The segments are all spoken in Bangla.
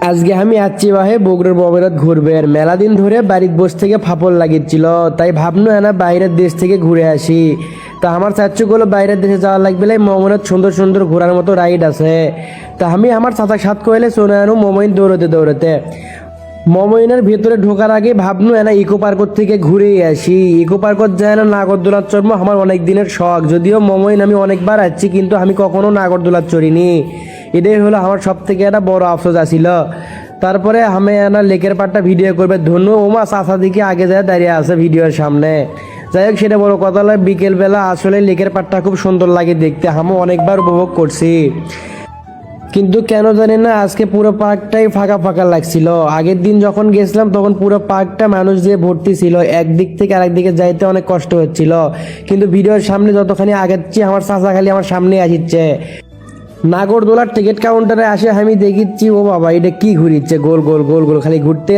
আজকে আমি যাচ্ছি ভাই বগুড়ার ববেরত ঘুরবে আর মেলা দিন ধরে বাড়ির বসে থেকে ফাপড় লাগিয়েছিল, তাই ভাবনু না বাইরের দেশ থেকে ঘুরে আসি। তা আমার চাচ্চু গুলো বাইরের দেশে যাওয়া লাগবে, মমইনত সুন্দর সুন্দর ঘোরার মতো রাইড আছে। তা আমি আমার চাচা সাত কইলে চলে আনো মমইন দৌড়তে দৌড়তে। মমইনের ভিতরে ঢোকার আগে ভাবনু না ইকো পার্কর থেকে ঘুরে আসি। ইকো পার্কত যায় না নাগরদোলার চড়বো, আমার অনেক দিনের শখ। যদিও মমইন আমি অনেকবার আসছি, কিন্তু আমি কখনো নাগরদোলার চড়িনি। এটাই হলো আমার সব থেকে একটা বড় আফসোস আসিল। তারপরে আমি না লেকের পাড়টা ভিডিও করবে ধনু ওমা চাষা দিকে আগে যায় দাঁড়িয়ে আছে ভিডিওর সামনে। যাই হোক, সেটা বড় কথা নয়। বিকেলবেলা আসলে লেকের পাড়টা খুব সুন্দর লাগে দেখতে, আমি অনেকবার উপভোগ করছি। কিন্তু কেন জানি না আজকে পুরো পার্কটাই ফাঁকা ফাঁকা লাগছিল। আগের দিন যখন গেছিলাম তখন পুরো পার্কটা মানুষ দিয়ে ভর্তি ছিল, একদিক থেকে আরেক দিকে যাইতে অনেক কষ্ট হচ্ছিল। কিন্তু ভিডিওর সামনে যতখানি আগেচ্ছি আমার চাচা খালি আমার সামনে আসিচ্ছে। নাগরদোলার টিকিট কাউন্টারে আসে আমি দেখিচ্ছি ও বাবা এটা কি ঘুরিচ্ছে, গোল গোল গোল গোল খালি ঘুরতে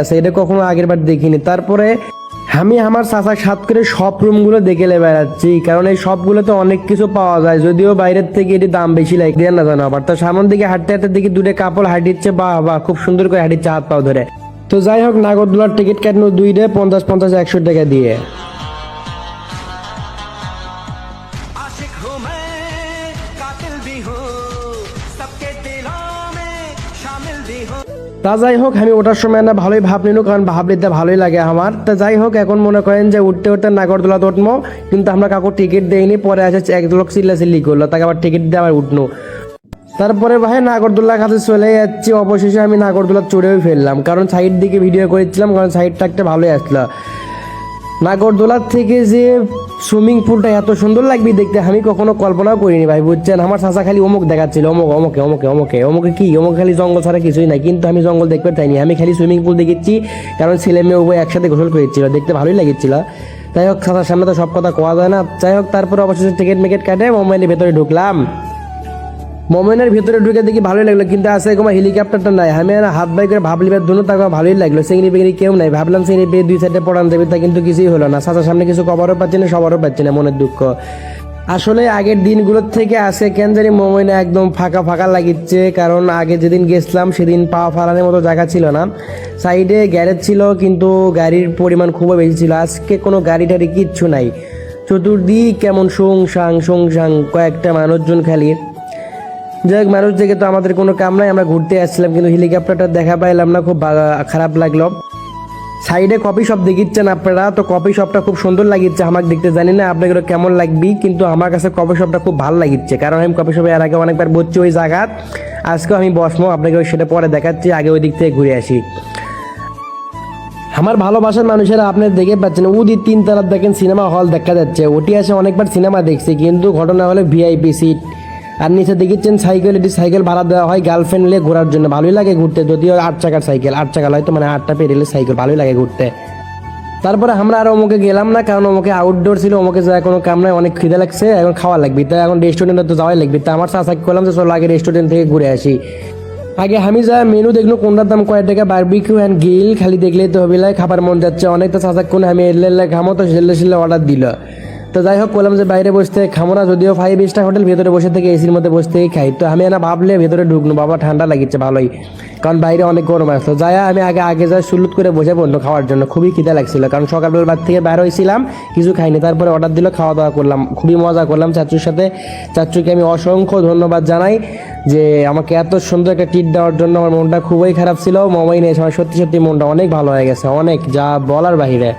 আসে, এটা কখনো আগের বার দেখিনি। তারপরে আমি আমার চাচা সাত করে সব রুমগুলো দেখে বেড়াচ্ছি, কারণ এই সবগুলোতে অনেক কিছু পাওয়া যায়, যদিও বাইরের থেকে এটি দাম বেশি লাগে না জানো। আবার তার সামন দিকে হাঁটতে হাঁটতে দেখি দুটো কাপড় হাঁটিচ্ছে, বা খুব সুন্দর করে হাঁটিচ্ছে হাত পাও ধরে। তো যাই হোক, নাগরদোলার টিকিট কাটলো 2 50 50 100 টাকা দিয়ে। তা যাই হোক, আমি ওঠার সময় না ভালোই ভাব নিল, কারণ ভাব নিতে ভালোই লাগে আমার। তা যাই হোক, এখন মনে করেন যে উঠতে উঠতে নাগরদোলা উঠবো, কিন্তু আমরা কাকু টিকিট দেয়নি। পরে আসে এক লোক চিল্লাচিল্লি করলো, তাকে আবার টিকিট দিয়ে আবার উঠনো। তারপরে ভাই নাগরদোলার কাছে চলে যাচ্ছি। অবশেষে আমি নাগরদোলা চড়েও ফেললাম, কারণ সাইড দিকে ভিডিও করেছিলাম, কারণ সাইডটা একটা ভালোই আসলো। নাগরদোলার থেকে যে সুইমিং পুলটা এত সুন্দর লাগবে দেখতে আমি কখনো কল্পনাও করিনি ভাই, বুঝছেন। আমার চাচা খালি অমুক দেখাচ্ছিল, অমুক অমুকে অমুকে অমুকে অমুকে কি অমুক, খালি জঙ্গল ছাড়া কিছুই নাই। কিন্তু আমি জঙ্গল দেখতে চাইনি, আমি খালি সুইমিং পুল দেখেছি, কারণ ছেলে মেয়ে উভয় একসাথে গোসল করেছিল, দেখতে ভালোই লাগছিল। যাই হোক, চাচার সামনে তো সব কথা কোয়া যায় না। যাই হোক, তারপরে অবশেষে টিকিট মিকেট কাটে মোবাইলের ভেতরে ঢুকলাম। মোমেনের ভিতরে ঢুকে দেখি ভালোই লাগলো, কিন্তু আছে কোনো হেলিকপ্টারটা নাই। আমি হাত বাই করে ভাবলিবার ধরুন, তাকে ভালোই লাগলো। চিংড়ি বিংড়ি কেউ নাই, ভাবলাম চিংড়ি পেয়ে 2 সাইডে পড়ান দেবে, তা কিন্তু কিছুই হলো না। চাচার সামনে কিছু কভারও পাচ্ছি না, সবারও পাচ্ছি না, মনের দুঃখ। আসলে আগের দিনগুলোর থেকে আছে কেন জানি মোমেনে একদম ফাঁকা ফাঁকা লাগিচ্ছে, কারণ আগে যেদিন গেছিলাম সেদিন পা ফালানোর মতো জায়গা ছিল না। সাইডে গ্যারেজ ছিল, কিন্তু গাড়ির পরিমাণ খুবই বেশি ছিল। আজকে কোনো গাড়ি টাড়ি কিচ্ছু নাই, চতুর্দিক কেমন শুংশাং কয়েকটা মানুষজন খালি। যাই হোক, মানুষ দেখে তো আমাদের কোনো কাম নাই, আমরা ঘুরতে আসছিলাম, কিন্তু হেলিকপ্টারটা দেখা পাইলাম না, খুব খারাপ লাগলো। সাইডে কফি শপ দেখিচ্ছেন আপনারা, তো কফি শপটা খুব সুন্দর লাগিচ্ছে আমাকে দেখতে। জানি না আপনাদের কেমন লাগবে, কিন্তু আমার কাছে কফি শপটা খুব ভালো লাগিচ্ছে, কারণ আমি কফি শপে এর আগে অনেকবার বসছি ওই জায়গা। আজকেও আমি বসবো, আপনাকে সেটা পরে দেখাচ্ছি, আগে ওই দিক থেকে ঘুরে আসি। আমার ভালোবাসার মানুষেরা আপনার দেখে পাচ্ছেন, ওদি 3 তলার দেখেন সিনেমা হল দেখা যাচ্ছে। ওটি আসে অনেকবার সিনেমা দেখছি, কিন্তু ঘটনা হলো ভিআইপি সিট। আর নিচে দেখেছেন সাইকেল, এটি সাইকেল ভাড়া দেওয়া হয় গার্লফ্রেন্ড নিয়ে ঘোরার জন্য, ভালোই লাগে ঘুরতে। যদিও 8 চাকার সাইকেল, 8 চাকা হয়তো, মানে 8টা পেরিলে সাইকেল, ভালোই লাগে ঘুরতে। তারপরে আমরা আর অমুকে গেলাম না, কারণ অমুকে আউটডোর ছিল, অমুকে যায় কোনো কাম নাই, অনেক খিদে লাগছে, এখন খাওয়া লাগবে, তাই এখন রেস্টুরেন্টে তো যাওয়াই লাগবে। তাই আমার চাচাকে করলাম যে চলো আগে রেস্টুরেন্ট থেকে ঘুরে আসি। আগে আমি যা মেনু দেখলো কোনটার দাম কয় টাকা, বারবিকিউ অ্যান্ড গ্রিল, খালি দেখলেই তো হবে খাবার মন যাচ্ছে অনেক। তো চাচাক কোন আমি এলে খামো, তো সেলে অর্ডার দিল। তো যাই হোক, বললাম যে বাইরে বসতে খামো না, যদিও 5 স্টার হোটেল, ভেতরে বসে থেকে এসির মধ্যে বসে থেকে খাই। তো আমি না ভাবলে ভেতরে ঢুকনো, বাবা ঠান্ডা লাগিচ্ছে ভালোই, কারণ বাইরে অনেক গরম আসলো। যাই আমি আগে যা সুলুত করে বসে পড়লো খাওয়ার জন্য, খুবই খিদে লাগছিল, কারণ সকালবেলা বাদ থেকে বাইরে হয়েছিলাম, কিছু খাইনি। তারপরে অর্ডার দিল, খাওয়া দাওয়া করলাম, খুবই মজা করলাম চাচুর সাথে। চাচুকে আমি অসংখ্য ধন্যবাদ জানাই যে আমাকে এত সুন্দর একটা ট্রিট দেওয়ার জন্য। আমার মনটা খুবই খারাপ ছিল, মোবাইল নিয়ে সত্যি সত্যি মনটা অনেক ভালো হয়ে গেছে, অনেক, যা বলার বাহিরে।